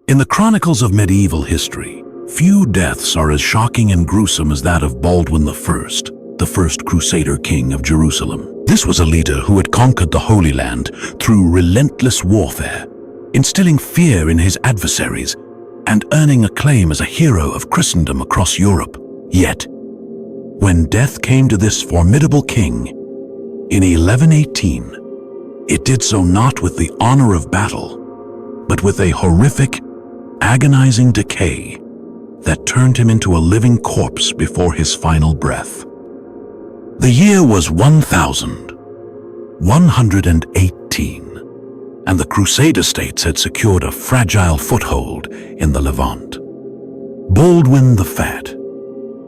In the chronicles of medieval history, few deaths are as shocking and gruesome as that of Baldwin I, the first Crusader king of Jerusalem. This was a leader who had conquered the Holy Land through relentless warfare, instilling fear in his adversaries and earning acclaim as a hero of Christendom across Europe. Yet, when death came to this formidable king in 1118, it did so not with the honor of battle, but with a horrific, agonizing decay that turned him into a living corpse before his final breath. The year was 1118, and the Crusader states had secured a fragile foothold in the Levant. Baldwin the Fat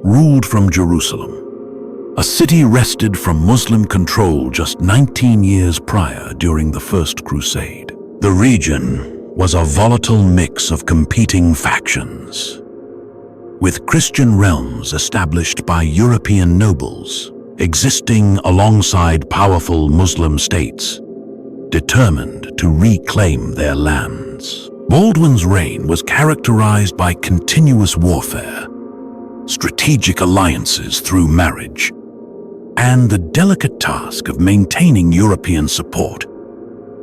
ruled from Jerusalem, a city wrested from Muslim control just 19 years prior during the First Crusade. The region was a volatile mix of competing factions, with Christian realms established by European nobles existing alongside powerful Muslim states, determined to reclaim their lands. Baldwin's reign was characterized by continuous warfare, strategic alliances through marriage, and the delicate task of maintaining European support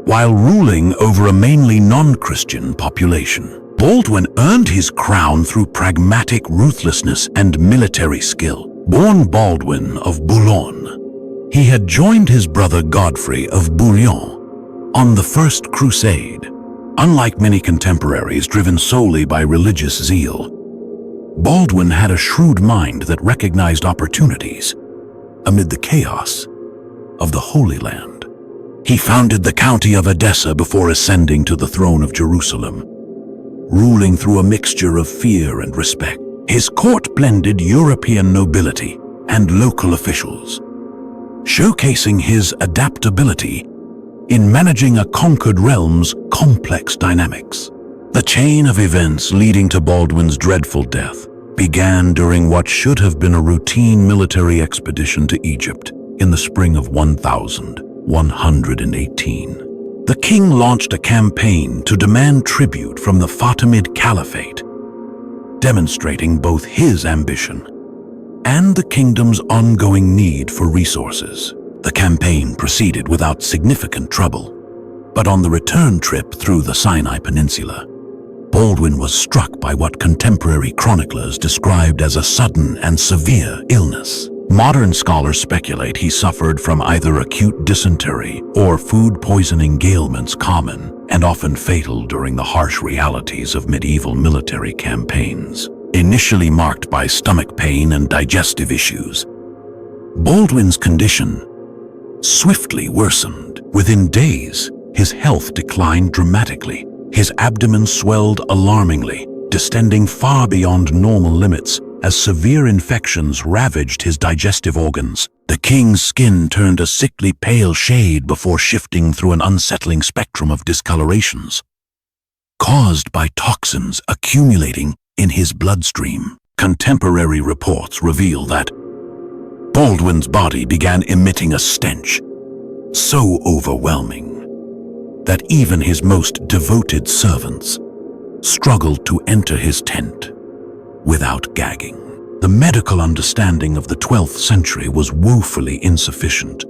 while ruling over a mainly non-Christian population. Baldwin earned his crown through pragmatic ruthlessness and military skill. Born Baldwin of Boulogne, he had joined his brother Godfrey of Bouillon on the First Crusade. Unlike many contemporaries driven solely by religious zeal, Baldwin had a shrewd mind that recognized opportunities amid the chaos of the Holy Land. He founded the county of Edessa before ascending to the throne of Jerusalem, ruling through a mixture of fear and respect. His court blended European nobility and local officials, showcasing his adaptability in managing a conquered realm's complex dynamics. The chain of events leading to Baldwin's dreadful death began during what should have been a routine military expedition to Egypt in the spring of 1118. The king launched a campaign to demand tribute from the Fatimid Caliphate, demonstrating both his ambition and the kingdom's ongoing need for resources. The campaign proceeded without significant trouble, but on the return trip through the Sinai Peninsula, Baldwin was struck by what contemporary chroniclers described as a sudden and severe illness. Modern scholars speculate he suffered from either acute dysentery or food poisoning ailments common and often fatal during the harsh realities of medieval military campaigns. Initially marked by stomach pain and digestive issues, Baldwin's condition swiftly worsened. Within days, his health declined dramatically. His abdomen swelled alarmingly, distending far beyond normal limits as severe infections ravaged his digestive organs. The king's skin turned a sickly pale shade before shifting through an unsettling spectrum of discolorations, caused by toxins accumulating in his bloodstream. Contemporary reports reveal that Baldwin's body began emitting a stench so overwhelming that even his most devoted servants struggled to enter his tent without gagging. The medical understanding of the 12th century was woefully insufficient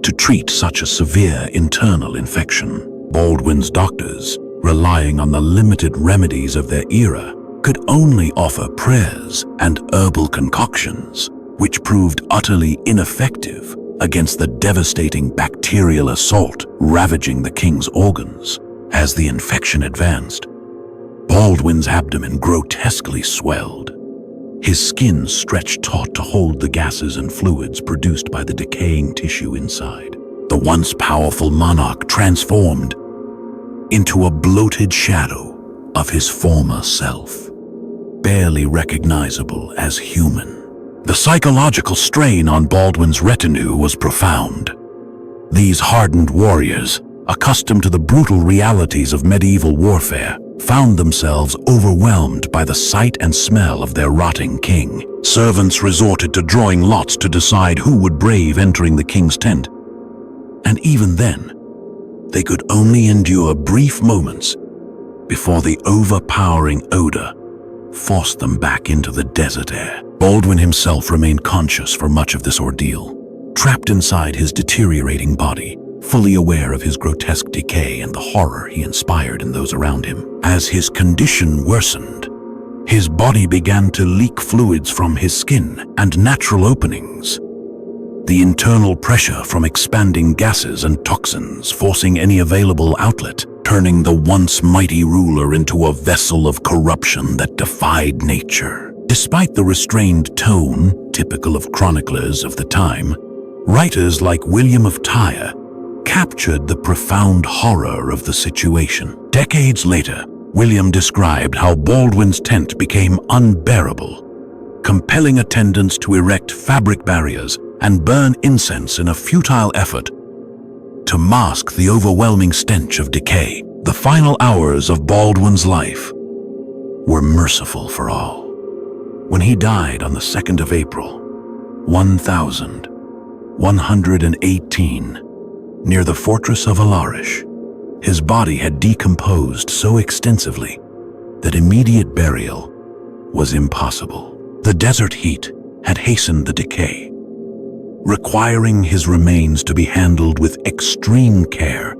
to treat such a severe internal infection. Baldwin's doctors, relying on the limited remedies of their era, could only offer prayers and herbal concoctions, which proved utterly ineffective against the devastating bacterial assault ravaging the king's organs. As the infection advanced, Baldwin's abdomen grotesquely swelled. His skin stretched taut to hold the gases and fluids produced by the decaying tissue inside. The once powerful monarch transformed into a bloated shadow of his former self, barely recognizable as human. The psychological strain on Baldwin's retinue was profound. These hardened warriors, accustomed to the brutal realities of medieval warfare, found themselves overwhelmed by the sight and smell of their rotting king. Servants resorted to drawing lots to decide who would brave entering the king's tent. And even then, they could only endure brief moments before the overpowering odor forced them back into the desert air. Baldwin himself remained conscious for much of this ordeal, trapped inside his deteriorating body, fully aware of his grotesque decay and the horror he inspired in those around him. As his condition worsened, his body began to leak fluids from his skin and natural openings. The internal pressure from expanding gases and toxins forcing any available outlet, turning the once mighty ruler into a vessel of corruption that defied nature. Despite the restrained tone typical of chroniclers of the time, writers like William of Tyre captured the profound horror of the situation. Decades later, William described how Baldwin's tent became unbearable, compelling attendants to erect fabric barriers and burn incense in a futile effort to mask the overwhelming stench of decay. The final hours of Baldwin's life were merciful for all. When he died on the 2nd of April, 1118, near the fortress of Alarish, his body had decomposed so extensively that immediate burial was impossible. The desert heat had hastened the decay, requiring his remains to be handled with extreme care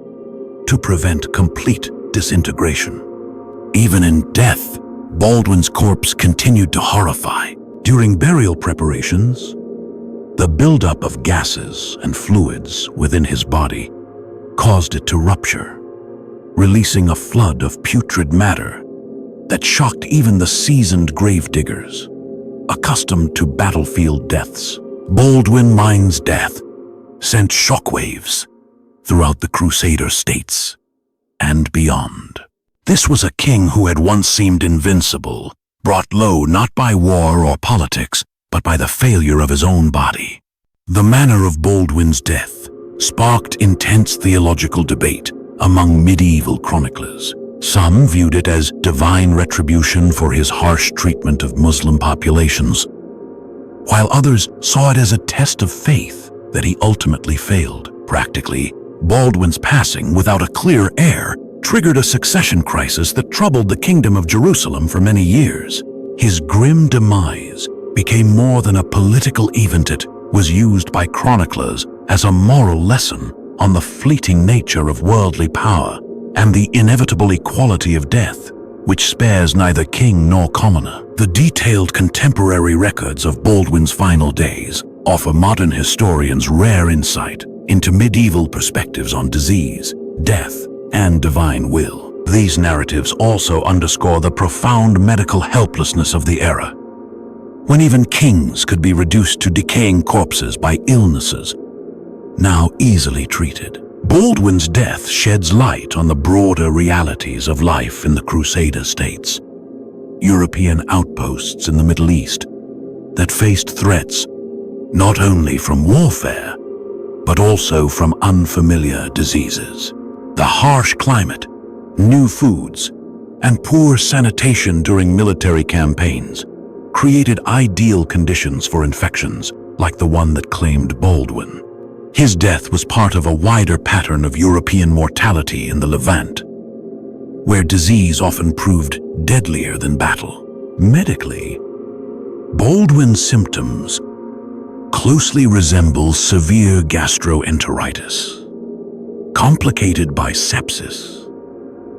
to prevent complete disintegration. Even in death, Baldwin's corpse continued to horrify. During burial preparations, the buildup of gases and fluids within his body caused it to rupture, releasing a flood of putrid matter that shocked even the seasoned gravediggers, accustomed to battlefield deaths. Baldwin Mine's death sent shockwaves throughout the Crusader states and beyond. This was a king who had once seemed invincible, brought low not by war or politics, but by the failure of his own body. The manner of Baldwin's death sparked intense theological debate among medieval chroniclers. Some viewed it as divine retribution for his harsh treatment of Muslim populations, while others saw it as a test of faith that he ultimately failed. Practically, Baldwin's passing without a clear heir triggered a succession crisis that troubled the kingdom of Jerusalem for many years. His grim demise became more than a political event. It was used by chroniclers as a moral lesson on the fleeting nature of worldly power and the inevitable equality of death, which spares neither king nor commoner. The detailed contemporary records of Baldwin's final days offer modern historians rare insight into medieval perspectives on disease, death, and divine will. These narratives also underscore the profound medical helplessness of the era, when even kings could be reduced to decaying corpses by illnesses now easily treated. Baldwin's death sheds light on the broader realities of life in the Crusader states, European outposts in the Middle East that faced threats not only from warfare, but also from unfamiliar diseases. The harsh climate, new foods, and poor sanitation during military campaigns created ideal conditions for infections like the one that claimed Baldwin. His death was part of a wider pattern of European mortality in the Levant, where disease often proved deadlier than battle. Medically, Baldwin's symptoms closely resemble severe gastroenteritis, complicated by sepsis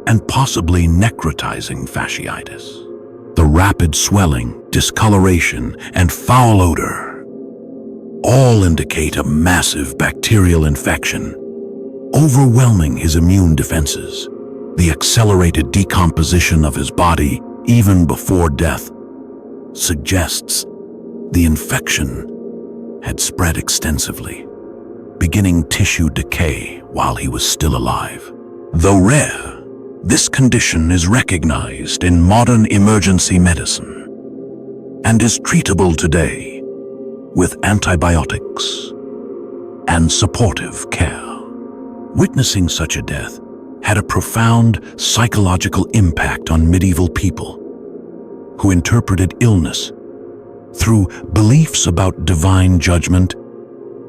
and possibly necrotizing fasciitis. The rapid swelling, discoloration, and foul odor all indicate a massive bacterial infection, overwhelming his immune defenses. The accelerated decomposition of his body, even before death, suggests the infection had spread extensively, beginning tissue decay while he was still alive. Though rare, this condition is recognized in modern emergency medicine and is treatable today with antibiotics and supportive care. Witnessing such a death had a profound psychological impact on medieval people who interpreted illness through beliefs about divine judgment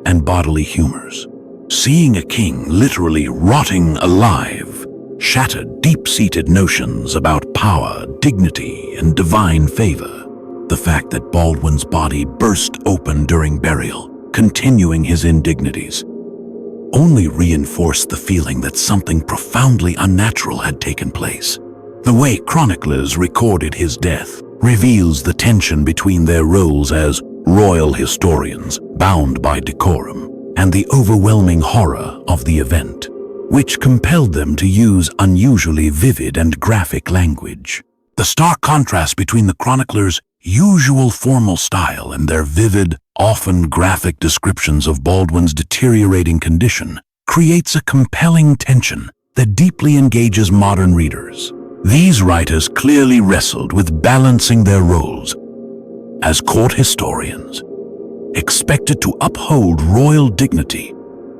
and bodily humors. Seeing a king literally rotting alive shattered deep-seated notions about power, dignity, and divine favor. The fact that Baldwin's body burst open during burial, continuing his indignities, only reinforced the feeling that something profoundly unnatural had taken place. The way chroniclers recorded his death reveals the tension between their roles as royal historians, bound by decorum, and the overwhelming horror of the event, which compelled them to use unusually vivid and graphic language. The stark contrast between the chroniclers' usual formal style and their vivid, often graphic descriptions of Baldwin's deteriorating condition creates a compelling tension that deeply engages modern readers. These writers clearly wrestled with balancing their roles as court historians, expected to uphold royal dignity,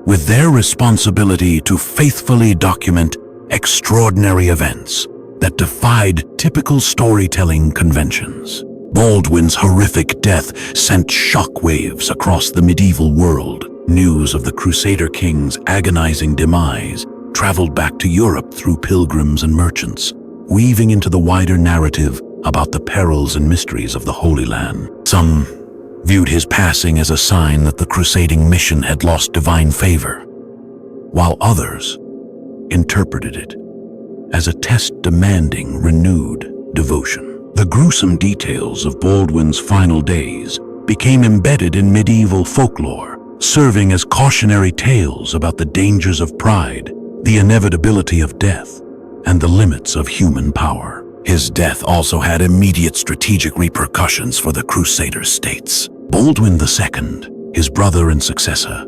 with their responsibility to faithfully document extraordinary events that defied typical storytelling conventions. Baldwin's horrific death sent shockwaves across the medieval world. News of the Crusader king's agonizing demise traveled back to Europe through pilgrims and merchants, weaving into the wider narrative about the perils and mysteries of the Holy Land. Some viewed his passing as a sign that the crusading mission had lost divine favor, while others interpreted it as a test demanding renewed devotion. The gruesome details of Baldwin's final days became embedded in medieval folklore, serving as cautionary tales about the dangers of pride, the inevitability of death, and the limits of human power. His death also had immediate strategic repercussions for the Crusader states. Baldwin II, his brother and successor,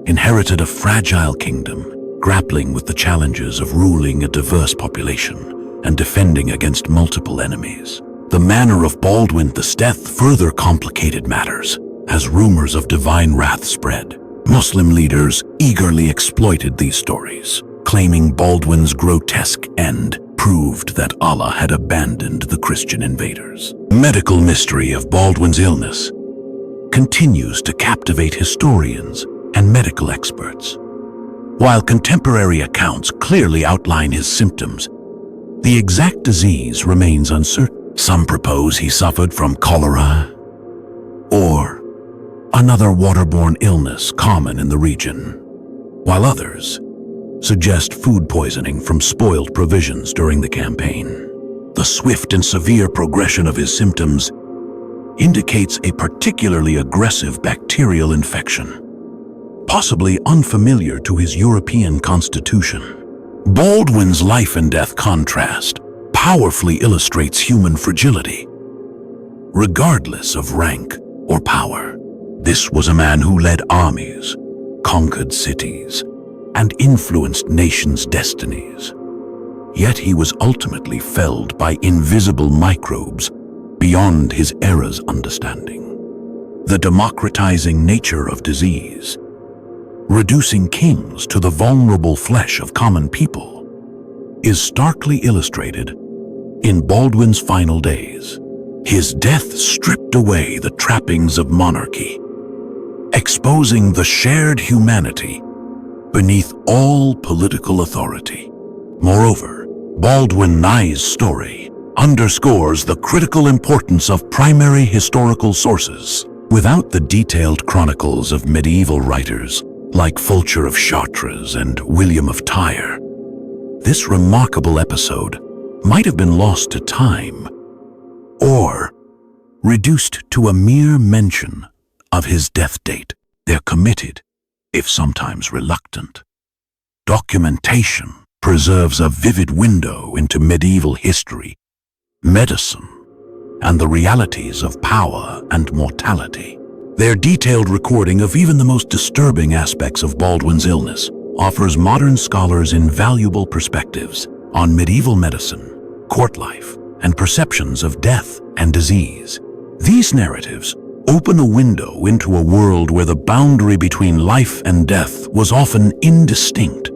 inherited a fragile kingdom, grappling with the challenges of ruling a diverse population and defending against multiple enemies. The manner of Baldwin's death further complicated matters, as rumors of divine wrath spread. Muslim leaders eagerly exploited these stories, claiming Baldwin's grotesque end proved that Allah had abandoned the Christian invaders. The medical mystery of Baldwin's illness continues to captivate historians and medical experts. While contemporary accounts clearly outline his symptoms, the exact disease remains uncertain. Some propose he suffered from cholera or another waterborne illness common in the region, while others suggest food poisoning from spoiled provisions during the campaign. The swift and severe progression of his symptoms indicates a particularly aggressive bacterial infection, possibly unfamiliar to his European constitution. Baldwin's life and death contrast powerfully illustrates human fragility, regardless of rank or power. This was a man who led armies, conquered cities, and influenced nations' destinies. Yet he was ultimately felled by invisible microbes beyond his era's understanding. The democratizing nature of disease, reducing kings to the vulnerable flesh of common people, is starkly illustrated in Baldwin's final days. His death stripped away the trappings of monarchy, exposing the shared humanity beneath all political authority. Moreover, Baldwin I's story underscores the critical importance of primary historical sources. Without the detailed chronicles of medieval writers like Fulcher of Chartres and William of Tyre, this remarkable episode might have been lost to time or reduced to a mere mention of his death date. Their committed, if sometimes reluctant, documentation preserves a vivid window into medieval history, medicine, and the realities of power and mortality. Their detailed recording of even the most disturbing aspects of Baldwin's illness offers modern scholars invaluable perspectives on medieval medicine, court life, and perceptions of death and disease. These narratives open a window into a world where the boundary between life and death was often indistinct,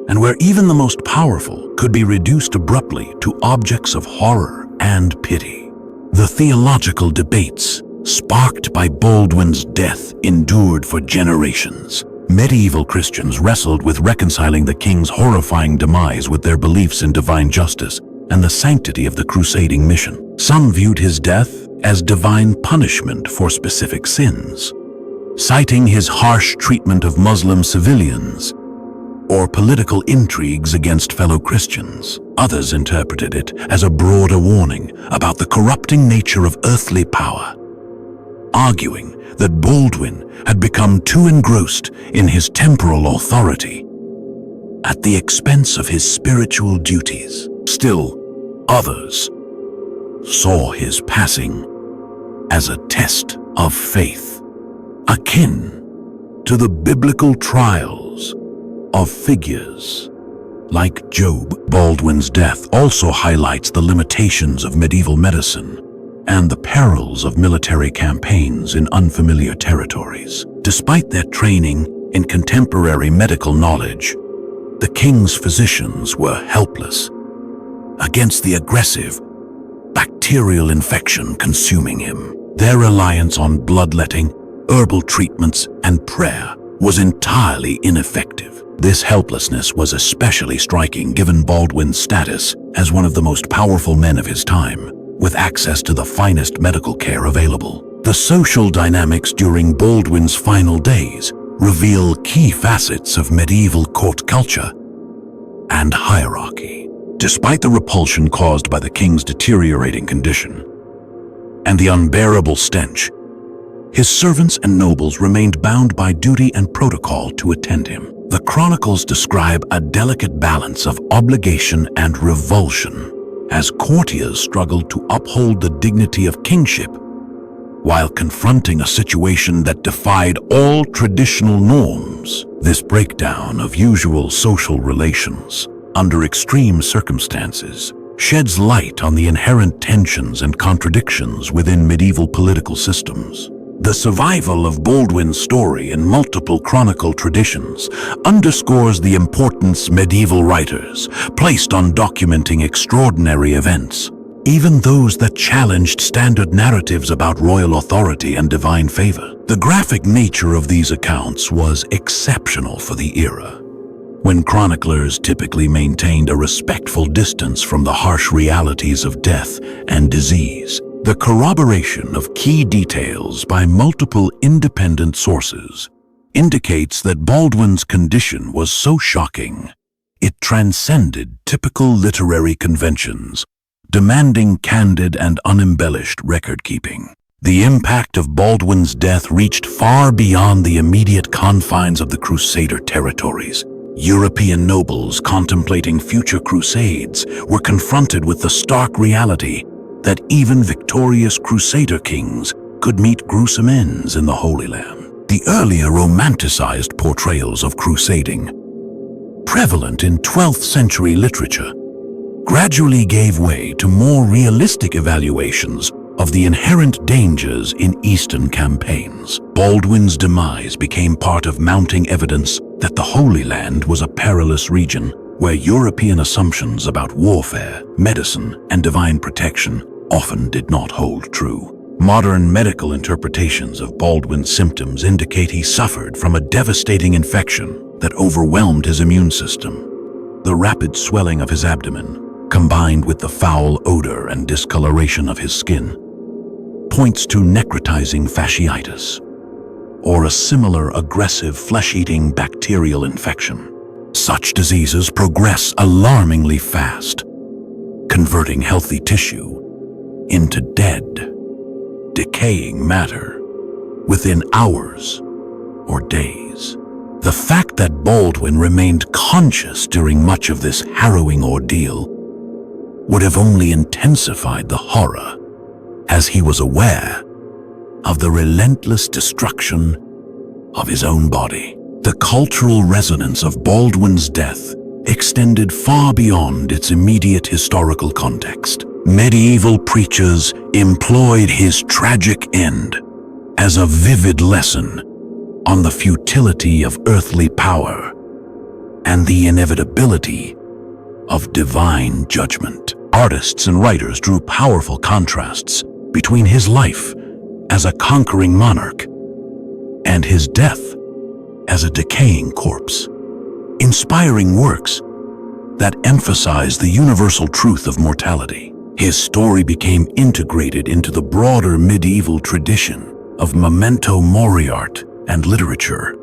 and where even the most powerful could be reduced abruptly to objects of horror and pity. The theological debates sparked by Baldwin's death endured for generations, Medieval Christians wrestled with reconciling the king's horrifying demise with their beliefs in divine justice and the sanctity of the crusading mission. Some viewed his death as divine punishment for specific sins, citing his harsh treatment of Muslim civilians or political intrigues against fellow Christians. Others interpreted it as a broader warning about the corrupting nature of earthly power, arguing that Baldwin had become too engrossed in his temporal authority at the expense of his spiritual duties. Still, others saw his passing as a test of faith, akin to the biblical trials of figures like Job. Baldwin's death also highlights the limitations of medieval medicine and the perils of military campaigns in unfamiliar territories. Despite their training in contemporary medical knowledge, the king's physicians were helpless against the aggressive bacterial infection consuming him. Their reliance on bloodletting, herbal treatments, and prayer was entirely ineffective. This helplessness was especially striking given Baldwin's status as one of the most powerful men of his time, with access to the finest medical care available. The social dynamics during Baldwin's final days reveal key facets of medieval court culture and hierarchy. Despite the repulsion caused by the king's deteriorating condition and the unbearable stench, his servants and nobles remained bound by duty and protocol to attend him. The chronicles describe a delicate balance of obligation and revulsion as courtiers struggled to uphold the dignity of kingship while confronting a situation that defied all traditional norms. This breakdown of usual social relations under extreme circumstances sheds light on the inherent tensions and contradictions within medieval political systems. The survival of Baldwin's story in multiple chronicle traditions underscores the importance medieval writers placed on documenting extraordinary events, even those that challenged standard narratives about royal authority and divine favor. The graphic nature of these accounts was exceptional for the era, when chroniclers typically maintained a respectful distance from the harsh realities of death and disease. The corroboration of key details by multiple independent sources indicates that Baldwin's condition was so shocking, it transcended typical literary conventions, demanding candid and unembellished record-keeping. The impact of Baldwin's death reached far beyond the immediate confines of the Crusader territories. European nobles contemplating future crusades were confronted with the stark reality that even victorious Crusader kings could meet gruesome ends in the Holy Land. The earlier romanticized portrayals of crusading, prevalent in 12th century literature, gradually gave way to more realistic evaluations of the inherent dangers in Eastern campaigns. Baldwin's demise became part of mounting evidence that the Holy Land was a perilous region where European assumptions about warfare, medicine, and divine protection often did not hold true. Modern medical interpretations of Baldwin's symptoms indicate he suffered from a devastating infection that overwhelmed his immune system. The rapid swelling of his abdomen, combined with the foul odor and discoloration of his skin, points to necrotizing fasciitis, or a similar aggressive flesh-eating bacterial infection. Such diseases progress alarmingly fast, converting healthy tissue into dead, decaying matter within hours or days. The fact that Baldwin remained conscious during much of this harrowing ordeal would have only intensified the horror, as he was aware of the relentless destruction of his own body. The cultural resonance of Baldwin's death extended far beyond its immediate historical context. Medieval preachers employed his tragic end as a vivid lesson on the futility of earthly power and the inevitability of divine judgment. Artists and writers drew powerful contrasts between his life as a conquering monarch and his death as a decaying corpse. Inspiring works that emphasize the universal truth of mortality. His story became integrated into the broader medieval tradition of memento mori art and literature,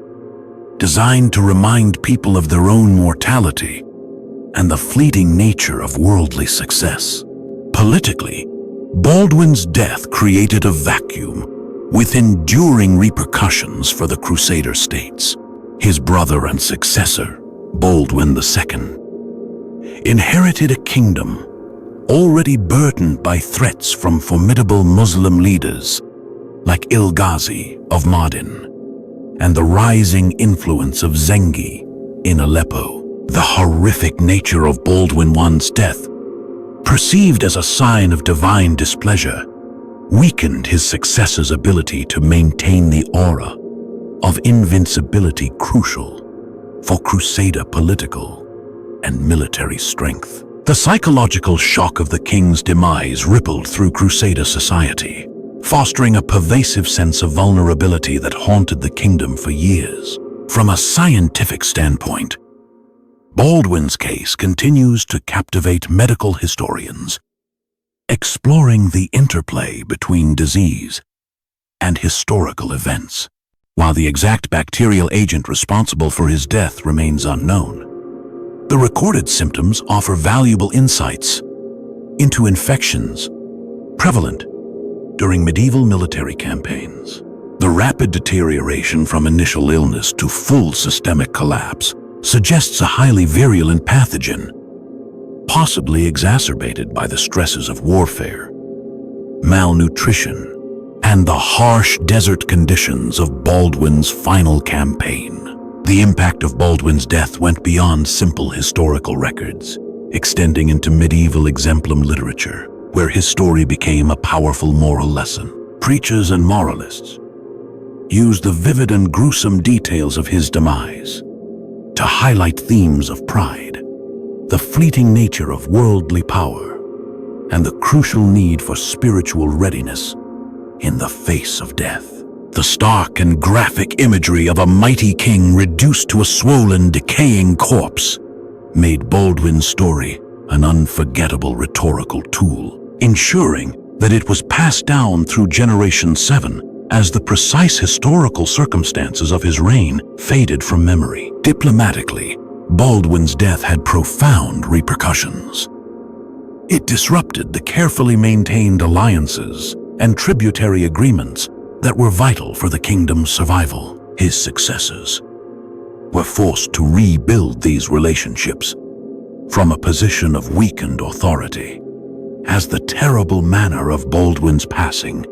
designed to remind people of their own mortality and the fleeting nature of worldly success. Politically, Baldwin's death created a vacuum with enduring repercussions for the Crusader states. His brother and successor, Baldwin II, inherited a kingdom already burdened by threats from formidable Muslim leaders like Il-Ghazi of Mardin and the rising influence of Zengi in Aleppo. The horrific nature of Baldwin I's death, perceived as a sign of divine displeasure, weakened his successor's ability to maintain the aura of invincibility crucial for Crusader political and military strength. The psychological shock of the king's demise rippled through Crusader society, fostering a pervasive sense of vulnerability that haunted the kingdom for years. From a scientific standpoint, Baldwin's case continues to captivate medical historians, exploring the interplay between disease and historical events. While the exact bacterial agent responsible for his death remains unknown, the recorded symptoms offer valuable insights into infections prevalent during medieval military campaigns. The rapid deterioration from initial illness to full systemic collapse suggests a highly virulent pathogen, possibly exacerbated by the stresses of warfare, malnutrition, and the harsh desert conditions of Baldwin's final campaign. The impact of Baldwin's death went beyond simple historical records, extending into medieval exemplum literature, where his story became a powerful moral lesson. Preachers and moralists used the vivid and gruesome details of his demise to highlight themes of pride, the fleeting nature of worldly power, and the crucial need for spiritual readiness in the face of death. The stark and graphic imagery of a mighty king reduced to a swollen, decaying corpse made Baldwin's story an unforgettable rhetorical tool, ensuring that it was passed down through Generation 7 as the precise historical circumstances of his reign faded from memory. Diplomatically, Baldwin's death had profound repercussions. It disrupted the carefully maintained alliances and tributary agreements that were vital for the kingdom's survival. His successors were forced to rebuild these relationships from a position of weakened authority, as the terrible manner of Baldwin's passing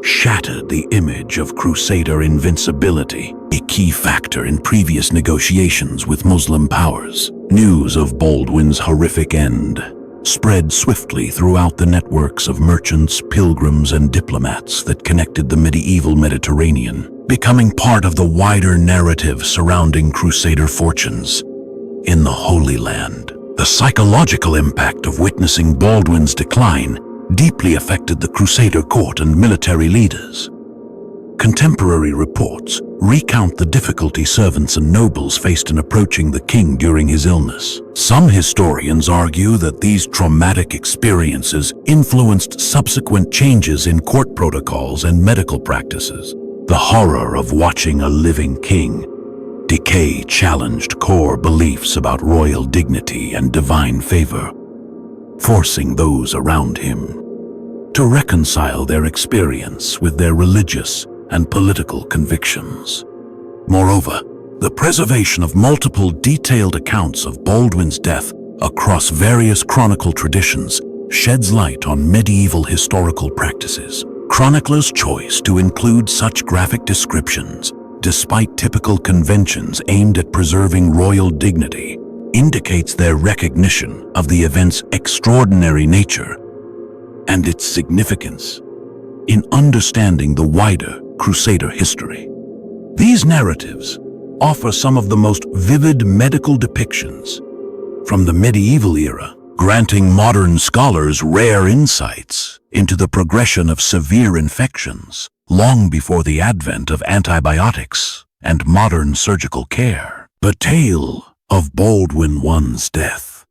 shattered the image of Crusader invincibility, a key factor in previous negotiations with Muslim powers. News of Baldwin's horrific end spread swiftly throughout the networks of merchants, pilgrims, and diplomats that connected the medieval Mediterranean, becoming part of the wider narrative surrounding Crusader fortunes in the Holy Land. The psychological impact of witnessing Baldwin's decline deeply affected the Crusader court and military leaders. Contemporary reports recount the difficulty servants and nobles faced in approaching the king during his illness. Some historians argue that these traumatic experiences influenced subsequent changes in court protocols and medical practices. The horror of watching a living king decay challenged core beliefs about royal dignity and divine favor, forcing those around him to reconcile their experience with their religious and political convictions. Moreover, the preservation of multiple detailed accounts of Baldwin's death across various chronicle traditions sheds light on medieval historical practices. Chroniclers' choice to include such graphic descriptions, despite typical conventions aimed at preserving royal dignity, indicates their recognition of the event's extraordinary nature and its significance in understanding the wider Crusader history. These narratives offer some of the most vivid medical depictions from the medieval era, granting modern scholars rare insights into the progression of severe infections long before the advent of antibiotics and modern surgical care. The tale of Baldwin I's death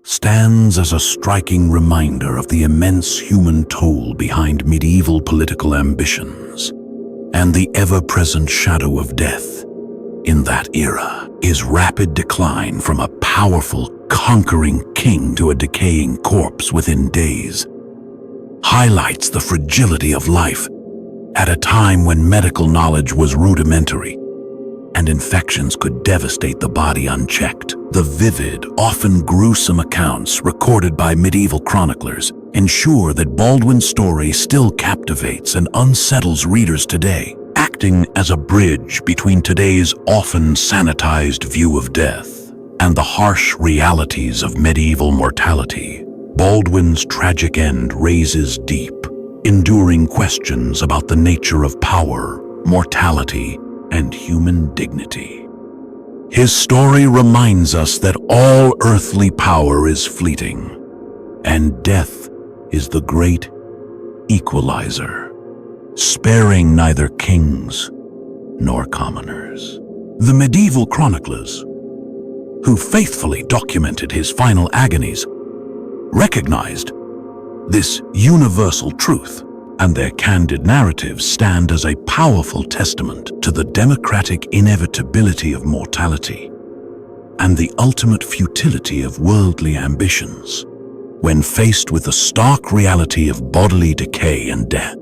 stands as a striking reminder of the immense human toll behind medieval political ambitions and the ever-present shadow of death in that era. His rapid decline from a powerful, conquering king to a decaying corpse within days highlights the fragility of life at a time when medical knowledge was rudimentary and infections could devastate the body unchecked. The vivid, often gruesome accounts recorded by medieval chroniclers ensure that Baldwin's story still captivates and unsettles readers today, acting as a bridge between today's often sanitized view of death and the harsh realities of medieval mortality. Baldwin's tragic end raises deep, enduring questions about the nature of power, mortality, and human dignity. His story reminds us that all earthly power is fleeting, and death is the great equalizer, sparing neither kings nor commoners. The medieval chroniclers, who faithfully documented his final agonies, recognized this universal truth, and their candid narratives stand as a powerful testament to the democratic inevitability of mortality and the ultimate futility of worldly ambitions when faced with the stark reality of bodily decay and death.